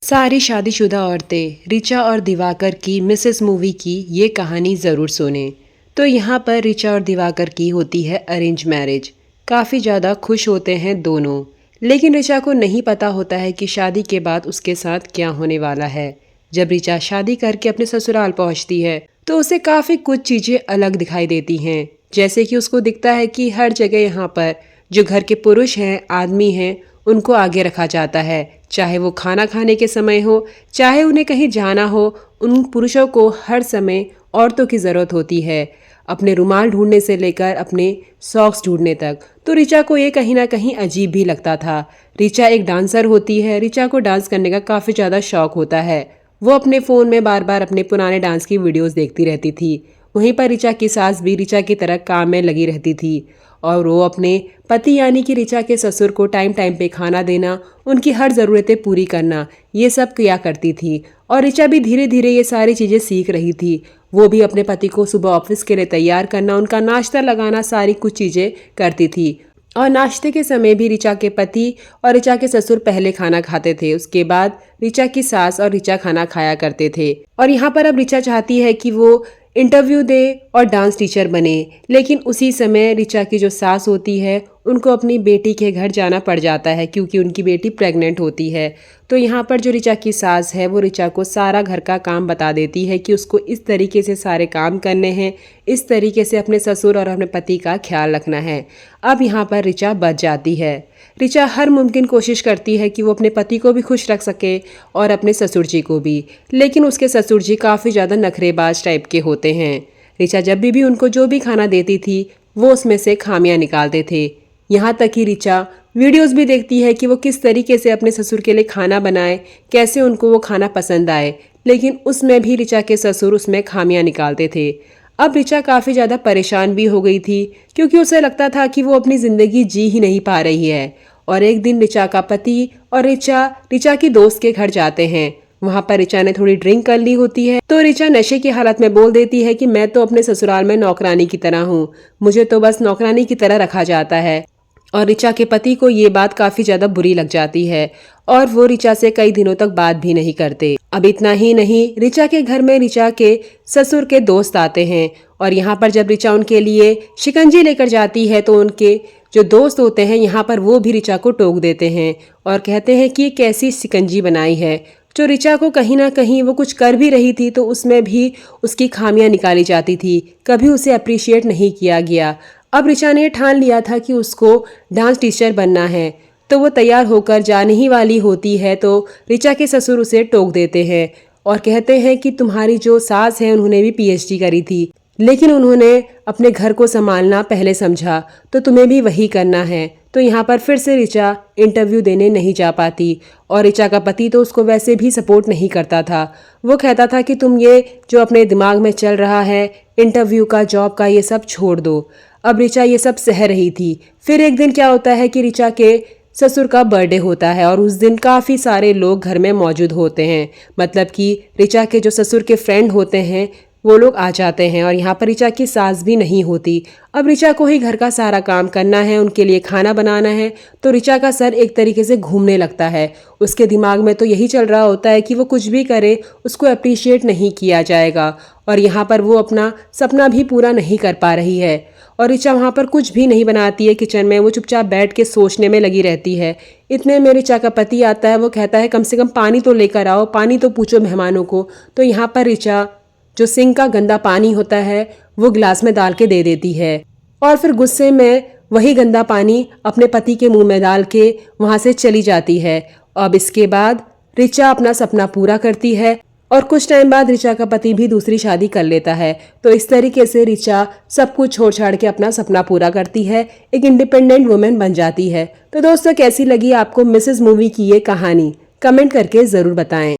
सारी शादीशुदा औरतें रिचा और दिवाकर की मिसेस मूवी की ये कहानी ज़रूर सुने। तो यहाँ पर रिचा और दिवाकर की होती है अरेंज मैरिज। काफ़ी ज़्यादा खुश होते हैं दोनों, लेकिन रिचा को नहीं पता होता है कि शादी के बाद उसके साथ क्या होने वाला है। जब रिचा शादी करके अपने ससुराल पहुँचती है तो उसे काफ़ी कुछ चीज़ें अलग दिखाई देती हैं। जैसे कि उसको दिखता है कि हर जगह यहाँ पर जो घर के पुरुष हैं, आदमी हैं, उनको आगे रखा जाता है। चाहे वो खाना खाने के समय हो, चाहे उन्हें कहीं जाना हो, उन पुरुषों को हर समय औरतों की ज़रूरत होती है, अपने रुमाल ढूंढने से लेकर अपने सॉक्स ढूंढने तक। तो रिचा को ये कहीं ना कहीं अजीब भी लगता था। रिचा एक डांसर होती है, रिचा को डांस करने का काफ़ी ज़्यादा शौक होता है। वो अपने फ़ोन में बार बार अपने पुराने डांस की वीडियोज़ देखती रहती थी। वहीं पर रिचा की सास भी रिचा की तरह काम में लगी रहती थी और वो अपने पति यानी कि रिचा के ससुर को टाइम टाइम पे खाना देना, उनकी हर ज़रूरतें पूरी करना, ये सब किया करती थी। और रिचा भी धीरे धीरे ये सारी चीज़ें सीख रही थी। वो भी अपने पति को सुबह ऑफिस के लिए तैयार करना, उनका नाश्ता लगाना, सारी कुछ चीज़ें करती थी। और नाश्ते के समय भी रिचा के पति और रिचा के ससुर पहले खाना खाते थे, उसके बाद रिचा की सास और रिचा खाना खाया करते थे। और यहाँ पर अब रिचा चाहती है कि वो इंटरव्यू दे और डांस टीचर बने, लेकिन उसी समय रिचा की जो सास होती है उनको अपनी बेटी के घर जाना पड़ जाता है क्योंकि उनकी बेटी प्रेग्नेंट होती है। तो यहाँ पर जो रिचा की सास है वो रिचा को सारा घर का काम बता देती है कि उसको इस तरीके से सारे काम करने हैं, इस तरीके से अपने ससुर और अपने पति का ख्याल रखना है। अब यहाँ पर रिचा बच जाती है। रिचा हर मुमकिन कोशिश करती है कि वो अपने पति को भी खुश रख सके और अपने ससुर जी को भी, लेकिन उसके ससुर जी काफ़ी ज़्यादा नखरेबाज टाइप के होते हैं। रिचा जब भी उनको जो भी खाना देती थी वो उसमें से खामियां निकालते थे। यहाँ तक कि रिचा वीडियोस भी देखती है कि वो किस तरीके से अपने ससुर के लिए खाना बनाए, कैसे उनको वो खाना पसंद आए, लेकिन उसमें भी रिचा के ससुर उसमें खामियां निकालते थे। अब रिचा काफ़ी ज़्यादा परेशान भी हो गई थी क्योंकि उसे लगता था कि वो अपनी ज़िंदगी जी ही नहीं पा रही है। और एक दिन रिचा का पति और रिचा की दोस्त के घर जाते हैं। वहां पर रिचा ने थोड़ी ड्रिंक कर ली होती है तो रिचा नशे की हालत में बोल देती है कि मैं तो अपने ससुराल में नौकरानी की तरह हूँ, मुझे तो बस नौकरानी की तरह रखा जाता है। और रिचा के पति को ये बात काफी ज्यादा बुरी लग जाती है और वो रिचा से कई दिनों तक बात भी नहीं करते। अब इतना ही नहीं, रिचा के घर में रिचा के ससुर के दोस्त आते हैं और यहाँ पर जब रिचा उनके लिए शिकंजी लेकर जाती है तो उनके जो दोस्त होते हैं यहाँ पर वो भी रिचा को टोक देते हैं और कहते हैं कि ये कैसी शिकंजी बनाई है। जो रिचा को कहीं ना कहीं वो कुछ कर भी रही थी तो उसमें भी उसकी खामियां निकाली जाती थी, कभी उसे अप्रिशिएट नहीं किया गया। अब रिचा ने ठान लिया था कि उसको डांस टीचर बनना है, तो वो तैयार होकर जाने ही वाली होती है तो रिचा के ससुर उसे टोक देते हैं और कहते हैं कि तुम्हारी जो सास है उन्होंने भी पीएचडी करी थी, लेकिन उन्होंने अपने घर को संभालना पहले समझा, तो तुम्हें भी वही करना है। तो यहाँ पर फिर से रिचा इंटरव्यू देने नहीं जा पाती और रिचा का पति तो उसको वैसे भी सपोर्ट नहीं करता था। वो कहता था कि तुम ये जो अपने दिमाग में चल रहा है इंटरव्यू का, जॉब का, ये सब छोड़ दो। अब रिचा ये सब सह रही थी। फिर एक दिन क्या होता है कि रिचा के ससुर का बर्थडे होता है और उस दिन काफ़ी सारे लोग घर में मौजूद होते हैं, मतलब कि रिचा के जो ससुर के फ्रेंड होते हैं वो लोग आ जाते हैं और यहाँ पर रिचा की सास भी नहीं होती। अब रिचा को ही घर का सारा काम करना है, उनके लिए खाना बनाना है, तो रिचा का सर एक तरीके से घूमने लगता है। उसके दिमाग में तो यही चल रहा होता है कि वो कुछ भी करे उसको अप्रिशिएट नहीं किया जाएगा और यहाँ पर वो अपना सपना भी पूरा नहीं कर पा रही है। और रिचा वहाँ पर कुछ भी नहीं बनाती है किचन में, वो चुपचाप बैठ के सोचने में लगी रहती है। इतने में रिचा का पति आता है, वो कहता है कम से कम पानी तो लेकर आओ, पानी तो पूछो मेहमानों को। तो यहाँ पर रिचा जो सिंक का गंदा पानी होता है वो गिलास में डाल के दे देती है और फिर गुस्से में वही गंदा पानी अपने पति के मुंह में डाल के वहां से चली जाती है। अब इसके बाद रिचा अपना सपना पूरा करती है और कुछ टाइम बाद रिचा का पति भी दूसरी शादी कर लेता है। तो इस तरीके से रिचा सब कुछ छोड़ छाड़ के अपना सपना पूरा करती है, एक इंडिपेंडेंट वुमेन बन जाती है। तो दोस्तों कैसी लगी आपको मिसेस मूवी की ये कहानी, कमेंट करके ज़रूर बताएं।